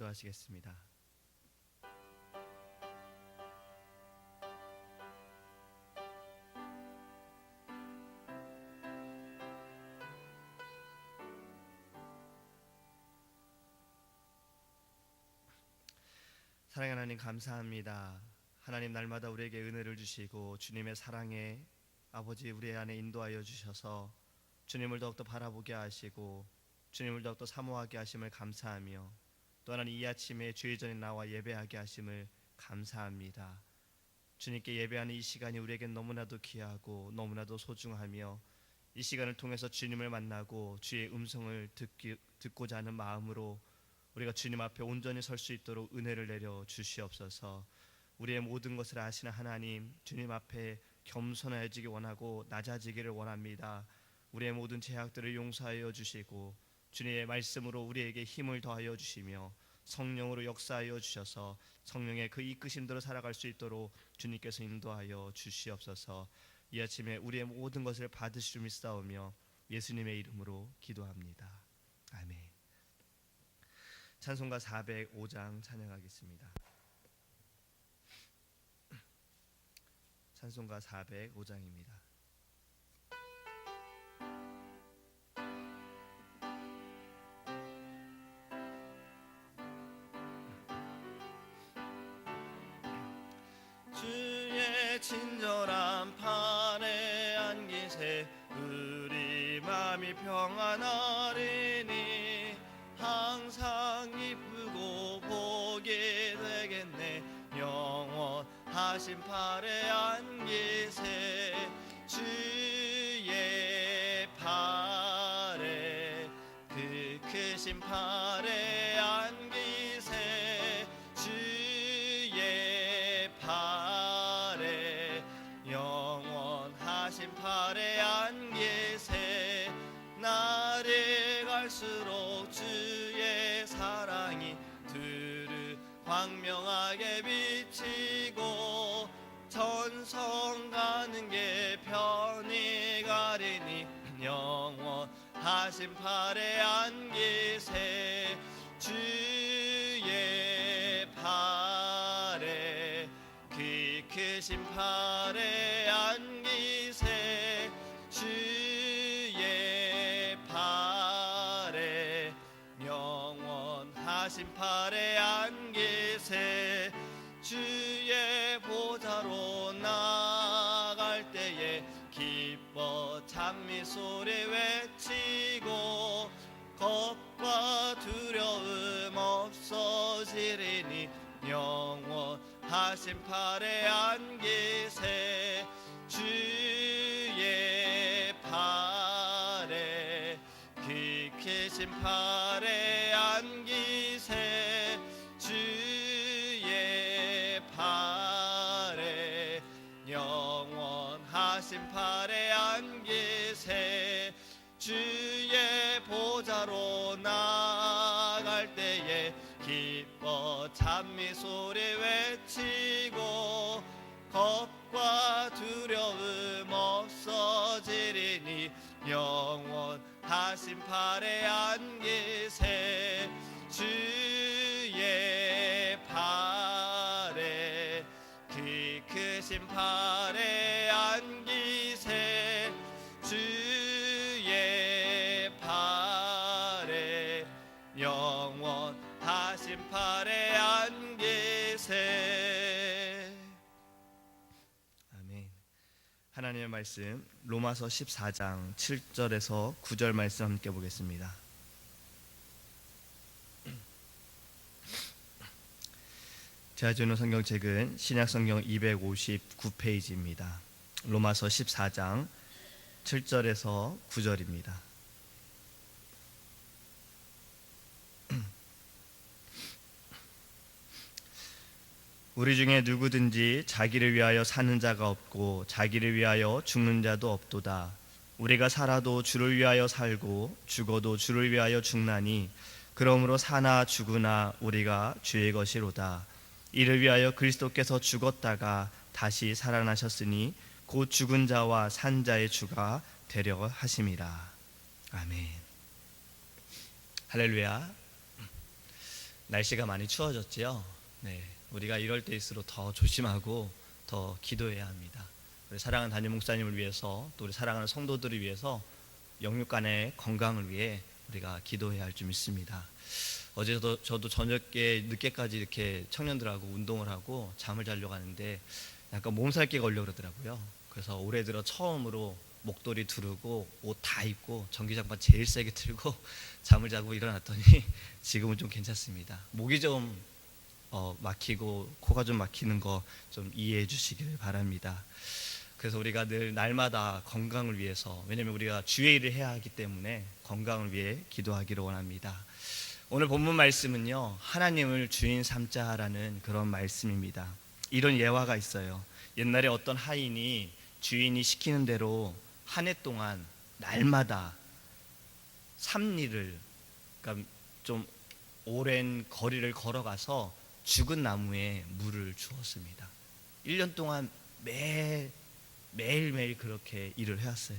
기도하시겠습니다. 사랑하는 하나님, 감사합니다. 하나님, 날마다 우리에게 은혜를 주시고 주님의 사랑에 아버지 우리 안에 인도하여 주셔서 주님을 더욱더 바라보게 하시고 주님을 더욱더 사모하게 하심을 감사하며, 또 하나님 이 아침에 주의 전에 나와 예배하게 하심을 감사합니다. 주님께 예배하는 이 시간이 우리에게 너무나도 귀하고 너무나도 소중하며, 이 시간을 통해서 주님을 만나고 주의 음성을 듣고자 하는 마음으로 우리가 주님 앞에 온전히 설 수 있도록 은혜를 내려 주시옵소서. 우리의 모든 것을 아시는 하나님, 주님 앞에 겸손해지기 원하고 낮아지기를 원합니다. 우리의 모든 죄악들을 용서하여 주시고 주님의 말씀으로 우리에게 힘을 더하여 주시며 성령으로 역사하여 주셔서 성령의 그 이끄심대로 살아갈 수 있도록 주님께서 인도하여 주시옵소서. 이 아침에 우리의 모든 것을 받으실 줄 믿사오며 예수님의 이름으로 기도합니다. 아멘. 찬송가 405장 찬양하겠습니다. 찬송가 405장입니다. 주의 친절한 판에 안기세 우리 마음이 평안하리니 항상 기쁘고 보게 되겠네. 영원하신 팔에 안기세 주의 팔에 그 크신 팔에 안기세 주의 팔에 영원하신 팔에 안기세. 날이 갈수록 주의 사랑이 두루 광명하게 비치고 천성 가는 게 편히 가리니 영원하신 팔에 안기세 주의 팔에 그 크신 팔에 안기세 주의 팔에 영원하신 팔에 안기세. 주의 보좌로 나갈 때에 기뻐 찬미 소리 외치고 겁과 두려움 없어지리니 영원하신 팔에 안기세 주의 팔에 그 크신 팔에 안기세 주의 팔에 영원하신 팔에 안기세. 주의 보좌로 나갈 때에 기뻐 찬미 소리 외치고 겁과 두려움 없어지리니 영원하신 팔에 안기세 주의 팔에 그 크신 팔에 안기세 주의 팔에 영원하신 팔에 안기세. 아멘. 하나님의 말씀 로마서 14장 7절에서 9절 말씀 함께 보겠습니다. 제가 주는 성경책은 신약성경 259페이지입니다. 로마서 14장 7절에서 9절입니다. 우리 중에 누구든지 자기를 위하여 사는 자가 없고 자기를 위하여 죽는 자도 없도다. 우리가 살아도 주를 위하여 살고 죽어도 주를 위하여 죽나니 그러므로 사나 죽으나 우리가 주의 것이로다. 이를 위하여 그리스도께서 죽었다가 다시 살아나셨으니 곧 죽은 자와 산 자의 주가 되려 하심이라. 아멘. 할렐루야. 날씨가 많이 추워졌지요. 네, 우리가 이럴 때일수록 더 조심하고 더 기도해야 합니다. 우리 사랑하는 담임 목사님을 위해서, 또 우리 사랑하는 성도들을 위해서 영육간의 건강을 위해 우리가 기도해야 할 줄 믿습니다. 어제 저도 저녁에 늦게까지 이렇게 청년들하고 운동을 하고 잠을 자려고 하는데 약간 몸살기 걸려 그러더라고요. 그래서 올해 들어 처음으로 목도리 두르고 옷 다 입고 전기장판 제일 세게 틀고 잠을 자고 일어났더니 지금은 좀 괜찮습니다. 목이 좀 막히고 코가 좀 막히는 거 좀 이해해 주시길 바랍니다. 그래서 우리가 늘 날마다 건강을 위해서, 왜냐하면 우리가 주의 일을 해야 하기 때문에 건강을 위해 기도하기를 원합니다. 오늘 본문 말씀은요, 하나님을 주인 삼자라는 그런 말씀입니다. 이런 예화가 있어요. 옛날에 어떤 하인이 주인이 시키는 대로 한 해 동안 날마다 삼리를, 그러니까 좀 오랜 거리를 걸어가서 죽은 나무에 물을 주었습니다. 1년 동안 매일매일 그렇게 일을 해왔어요.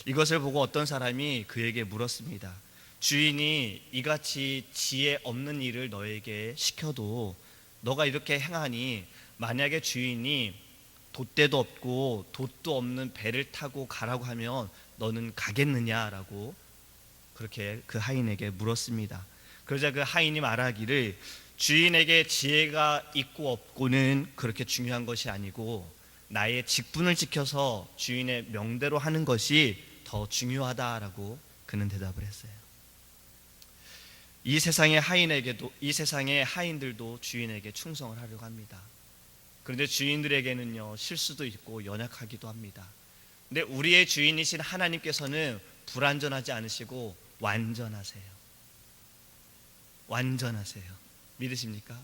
이것을 보고 어떤 사람이 그에게 물었습니다. 주인이 이같이 지혜 없는 일을 너에게 시켜도 너가 이렇게 행하니 만약에 주인이 돛대도 없고 돛도 없는 배를 타고 가라고 하면 너는 가겠느냐라고 그렇게 그 하인에게 물었습니다. 그러자 그 하인이 말하기를 주인에게 지혜가 있고 없고는 그렇게 중요한 것이 아니고 나의 직분을 지켜서 주인의 명대로 하는 것이 더 중요하다라고 그는 대답을 했어요. 이 세상의 하인들도 주인에게 충성을 하려고 합니다. 그런데 주인들에게는요, 실수도 있고 연약하기도 합니다. 근데 우리의 주인이신 하나님께서는 불완전하지 않으시고 완전하세요. 완전하세요. 믿으십니까?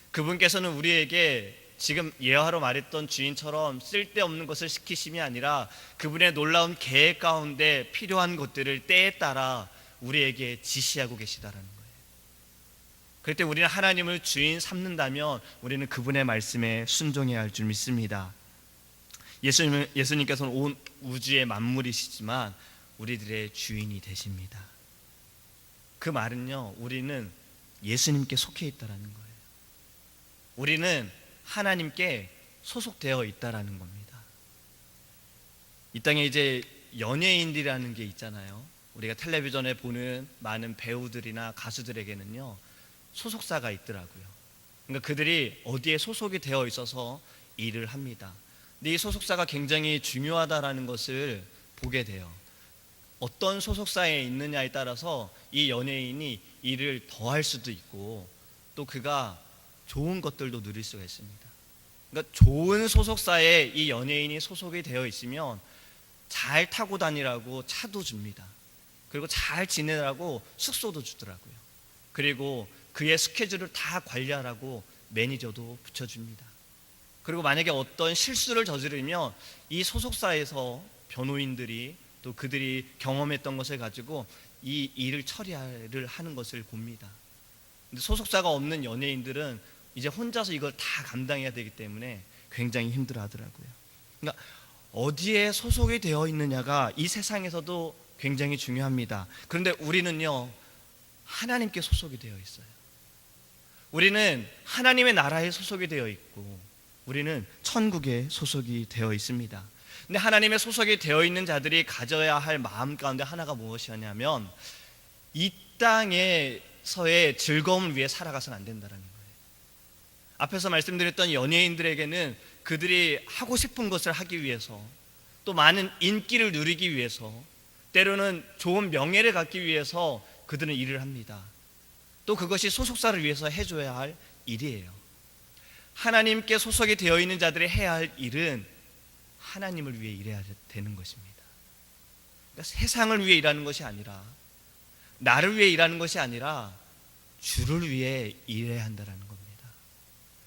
그분께서는 우리에게 지금 예화로 말했던 주인처럼 쓸데없는 것을 시키심이 아니라 그분의 놀라운 계획 가운데 필요한 것들을 때에 따라 우리에게 지시하고 계시다라는 거예요. 그럴 때 우리는 하나님을 주인 삼는다면 우리는 그분의 말씀에 순종해야 할 줄 믿습니다. 예수님께서는 온 우주의 만물이시지만 우리들의 주인이 되십니다. 그 말은요, 우리는 예수님께 속해 있다라는 거예요. 우리는 하나님께 소속되어 있다라는 겁니다. 이 땅에 이제 연예인들이라는 게 있잖아요. 우리가 텔레비전에 보는 많은 배우들이나 가수들에게는요, 소속사가 있더라고요. 그러니까 그들이 어디에 소속이 되어 있어서 일을 합니다. 근데 이 소속사가 굉장히 중요하다라는 것을 보게 돼요. 어떤 소속사에 있느냐에 따라서 이 연예인이 일을 더 할 수도 있고 또 그가 좋은 것들도 누릴 수가 있습니다. 그러니까 좋은 소속사에 이 연예인이 소속이 되어 있으면 잘 타고 다니라고 차도 줍니다. 그리고 잘 지내라고 숙소도 주더라고요. 그리고 그의 스케줄을 다 관리하라고 매니저도 붙여줍니다. 그리고 만약에 어떤 실수를 저지르면 이 소속사에서 변호인들이 또 그들이 경험했던 것을 가지고 이 일을 처리를 하는 것을 봅니다. 근데 소속사가 없는 연예인들은 이제 혼자서 이걸 다 감당해야 되기 때문에 굉장히 힘들어하더라고요. 그러니까 어디에 소속이 되어 있느냐가 이 세상에서도 굉장히 중요합니다. 그런데 우리는요, 하나님께 소속이 되어 있어요. 우리는 하나님의 나라에 소속이 되어 있고 우리는 천국에 소속이 되어 있습니다. 근데 하나님의 소속이 되어 있는 자들이 가져야 할 마음 가운데 하나가 무엇이냐면 이 땅에서의 즐거움을 위해 살아가서는 안 된다는 거예요. 앞에서 말씀드렸던 연예인들에게는 그들이 하고 싶은 것을 하기 위해서 또 많은 인기를 누리기 위해서 때로는 좋은 명예를 갖기 위해서 그들은 일을 합니다. 또 그것이 소속사를 위해서 해줘야 할 일이에요. 하나님께 소속이 되어 있는 자들이 해야 할 일은 하나님을 위해 일해야 되는 것입니다. 그러니까 세상을 위해 일하는 것이 아니라 나를 위해 일하는 것이 아니라 주를 위해 일해야 한다는 겁니다.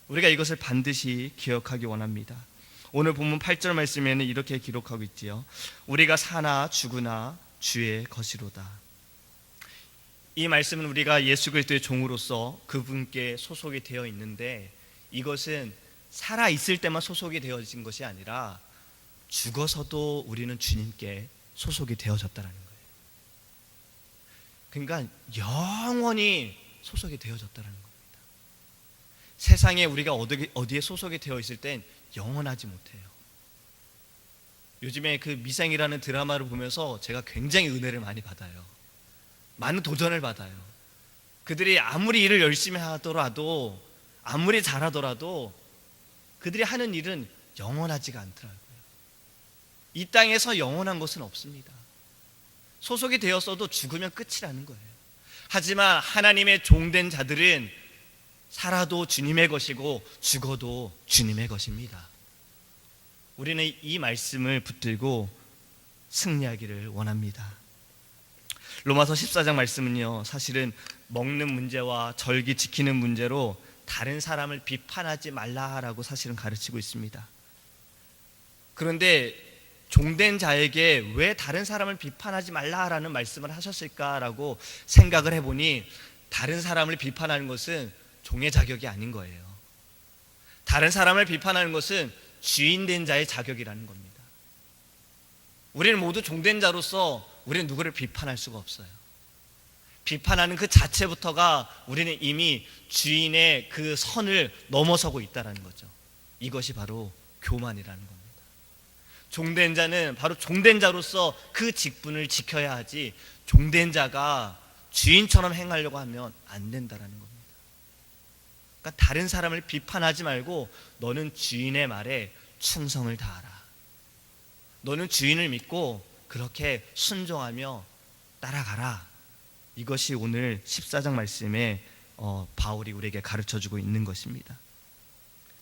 우리가 이것을 반드시 기억하기 원합니다. 오늘 본문 8절 말씀에는 이렇게 기록하고 있지요. 우리가 사나 죽으나 주의 것이로다. 이 말씀은 우리가 예수 그리스도의 종으로서 그분께 소속이 되어 있는데 이것은 살아 있을 때만 소속이 되어진 것이 아니라 죽어서도 우리는 주님께 소속이 되어졌다는 거예요. 그러니까 영원히 소속이 되어졌다는 겁니다. 세상에 우리가 어디에 소속이 되어 있을 땐 영원하지 못해요. 요즘에 그 미생이라는 드라마를 보면서 제가 굉장히 은혜를 많이 받아요. 많은 도전을 받아요. 그들이 아무리 일을 열심히 하더라도, 아무리 잘하더라도 그들이 하는 일은 영원하지가 않더라고요. 이 땅에서 영원한 것은 없습니다. 소속이 되었어도 죽으면 끝이라는 거예요. 하지만 하나님의 종된 자들은 살아도 주님의 것이고 죽어도 주님의 것입니다. 우리는 이 말씀을 붙들고 승리하기를 원합니다. 로마서 14장 말씀은요, 사실은 먹는 문제와 절기 지키는 문제로 다른 사람을 비판하지 말라라고 사실은 가르치고 있습니다. 그런데 종된 자에게 왜 다른 사람을 비판하지 말라라는 말씀을 하셨을까라고 생각을 해보니, 다른 사람을 비판하는 것은 종의 자격이 아닌 거예요. 다른 사람을 비판하는 것은 주인된 자의 자격이라는 겁니다. 우리는 모두 종된 자로서 우리는 누구를 비판할 수가 없어요. 비판하는 그 자체부터가 우리는 이미 주인의 그 선을 넘어서고 있다는 거죠. 이것이 바로 교만이라는 겁니다. 종된 자는 바로 종된 자로서 그 직분을 지켜야 하지, 종된 자가 주인처럼 행하려고 하면 안 된다는 겁니다. 그러니까 다른 사람을 비판하지 말고 너는 주인의 말에 충성을 다하라. 너는 주인을 믿고 그렇게 순종하며 따라가라. 이것이 오늘 14장 말씀에 바울이 우리에게 가르쳐주고 있는 것입니다.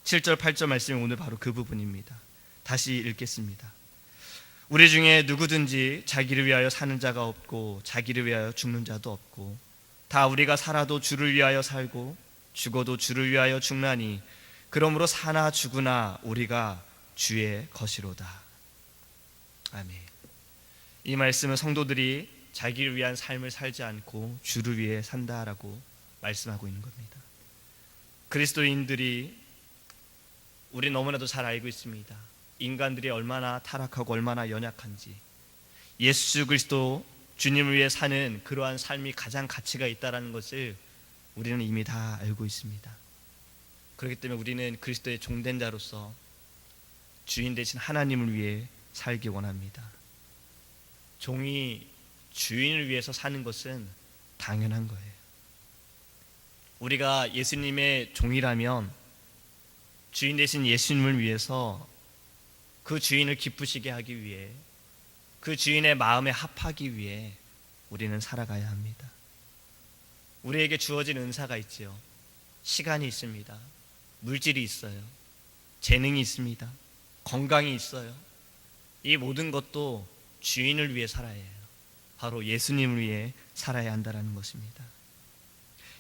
7절 8절 말씀이 오늘 바로 그 부분입니다. 다시 읽겠습니다. 우리 중에 누구든지 자기를 위하여 사는 자가 없고 자기를 위하여 죽는 자도 없고 다 우리가 살아도 주를 위하여 살고 죽어도 주를 위하여 죽나니 그러므로 사나 죽으나 우리가 주의 것이로다. 아멘. 이 말씀은 성도들이 자기를 위한 삶을 살지 않고 주를 위해 산다라고 말씀하고 있는 겁니다. 그리스도인들이 우리 너무나도 잘 알고 있습니다. 인간들이 얼마나 타락하고 얼마나 연약한지, 예수 그리스도 주님을 위해 사는 그러한 삶이 가장 가치가 있다는 것을 우리는 이미 다 알고 있습니다. 그렇기 때문에 우리는 그리스도의 종된 자로서 주인 되신 하나님을 위해 살기 원합니다. 종이 주인을 위해서 사는 것은 당연한 거예요. 우리가 예수님의 종이라면 주인 되신 예수님을 위해서 그 주인을 기쁘시게 하기 위해, 그 주인의 마음에 합하기 위해 우리는 살아가야 합니다. 우리에게 주어진 은사가 있지요. 시간이 있습니다. 물질이 있어요. 재능이 있습니다. 건강이 있어요. 이 모든 것도 주인을 위해 살아야 해요. 바로 예수님을 위해 살아야 한다는 것입니다.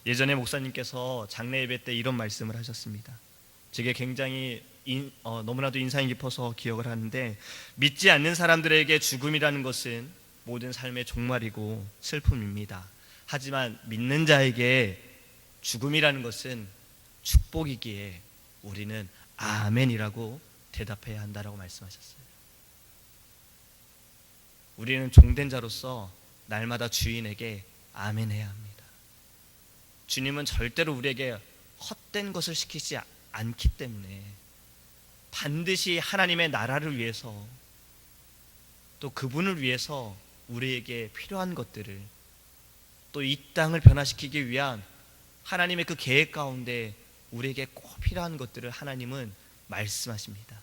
예전에 목사님께서 장례 예배 때 이런 말씀을 하셨습니다. 제게 굉장히 너무나도 인상이 깊어서 기억을 하는데, 믿지 않는 사람들에게 죽음이라는 것은 모든 삶의 종말이고 슬픔입니다. 하지만 믿는 자에게 죽음이라는 것은 축복이기에 우리는 아멘이라고 대답해야 한다라고 말씀하셨어요. 우리는 종된 자로서 날마다 주인에게 아멘해야 합니다. 주님은 절대로 우리에게 헛된 것을 시키지 않기 때문에 반드시 하나님의 나라를 위해서, 또 그분을 위해서 우리에게 필요한 것들을, 또 이 땅을 변화시키기 위한 하나님의 그 계획 가운데 우리에게 꼭 필요한 것들을 하나님은 말씀하십니다.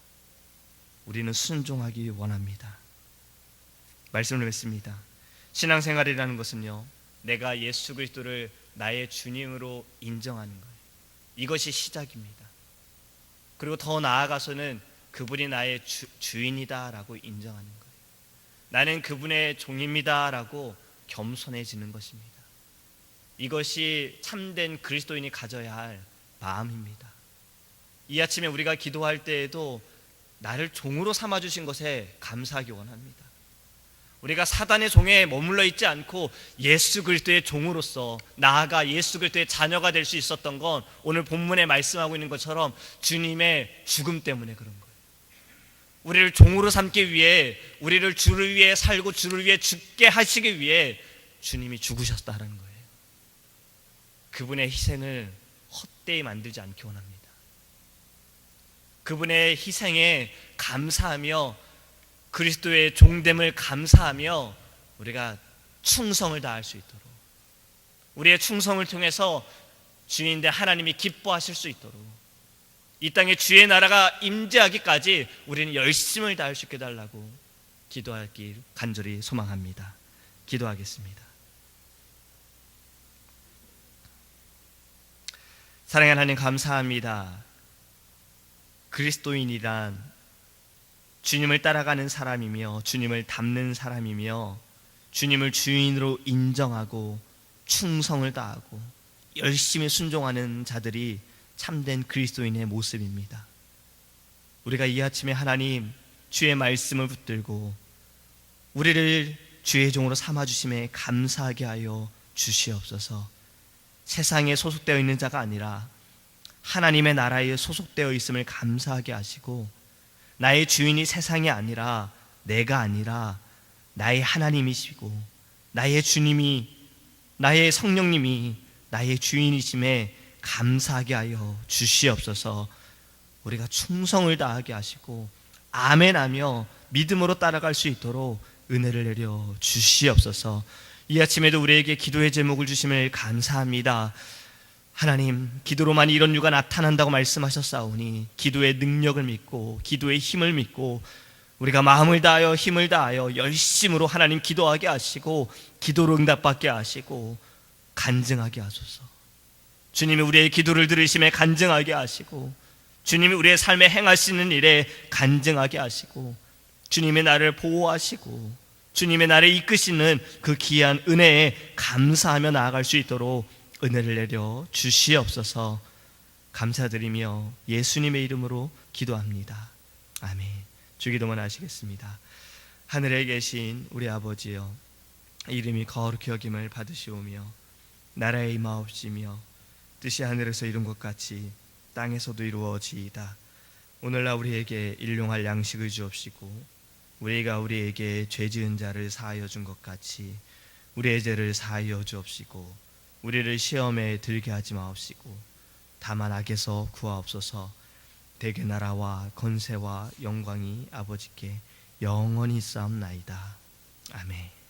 우리는 순종하기 원합니다. 말씀을 맺습니다. 신앙생활이라는 것은요, 내가 예수 그리스도를 나의 주님으로 인정하는 거예요. 이것이 시작입니다. 그리고 더 나아가서는 그분이 나의 주인이다라고 인정하는 거예요. 나는 그분의 종입니다라고 겸손해지는 것입니다. 이것이 참된 그리스도인이 가져야 할 마음입니다. 이 아침에 우리가 기도할 때에도 나를 종으로 삼아주신 것에 감사하기 원합니다. 우리가 사단의 종에 머물러 있지 않고 예수 그리스도의 종으로서 나아가 예수 그리스도의 자녀가 될 수 있었던 건 오늘 본문에 말씀하고 있는 것처럼 주님의 죽음 때문에 그런 거예요. 우리를 종으로 삼기 위해, 우리를 주를 위해 살고 주를 위해 죽게 하시기 위해 주님이 죽으셨다는 거예요. 그분의 희생을 헛되이 만들지 않기 원합니다. 그분의 희생에 감사하며 그리스도의 종됨을 감사하며 우리가 충성을 다할 수 있도록, 우리의 충성을 통해서 주인 대 하나님이 기뻐하실 수 있도록, 이 땅에 주의 나라가 임재하기까지 우리는 열심을 다할 수 있게 해달라고 기도하길 간절히 소망합니다. 기도하겠습니다. 사랑하는 하나님, 감사합니다. 그리스도인이란 주님을 따라가는 사람이며 주님을 닮는 사람이며 주님을 주인으로 인정하고 충성을 다하고 열심히 순종하는 자들이 참된 그리스도인의 모습입니다. 우리가 이 아침에 하나님 주의 말씀을 붙들고 우리를 주의 종으로 삼아주심에 감사하게 하여 주시옵소서. 세상에 소속되어 있는 자가 아니라 하나님의 나라에 소속되어 있음을 감사하게 하시고, 나의 주인이 세상이 아니라 내가 아니라 나의 하나님이시고 나의 주님이, 나의 성령님이 나의 주인이심에 감사하게 하여 주시옵소서. 우리가 충성을 다하게 하시고 아멘하며 믿음으로 따라갈 수 있도록 은혜를 내려 주시옵소서. 이 아침에도 우리에게 기도의 제목을 주심을 감사합니다. 하나님, 기도로만 이런 유가 나타난다고 말씀하셨사오니 기도의 능력을 믿고 기도의 힘을 믿고 우리가 마음을 다하여 힘을 다하여 열심으로 하나님 기도하게 하시고 기도로 응답받게 하시고 간증하게 하소서. 주님이 우리의 기도를 들으심에 간증하게 하시고 주님이 우리의 삶에 행하시는 일에 간증하게 하시고 주님의 나를 보호하시고 주님의 나를 이끄시는 그 귀한 은혜에 감사하며 나아갈 수 있도록 은혜를 내려 주시옵소서. 감사드리며 예수님의 이름으로 기도합니다. 아멘. 주기도문 하시겠습니다. 하늘에 계신 우리 아버지여, 이름이 거룩히 여김을 받으시오며 나라에 임하옵시며 뜻이 하늘에서 이룬 것 같이 땅에서도 이루어지이다. 오늘날 우리에게 일용할 양식을 주옵시고 우리가 우리에게 죄 지은 자를 사하여 준 것 같이 우리의 죄를 사하여 주옵시고 우리를 시험에 들게 하지 마옵시고 다만 악에서 구하옵소서. 대개 나라와 권세와 영광이 아버지께 영원히 있사옵나이다. 아멘.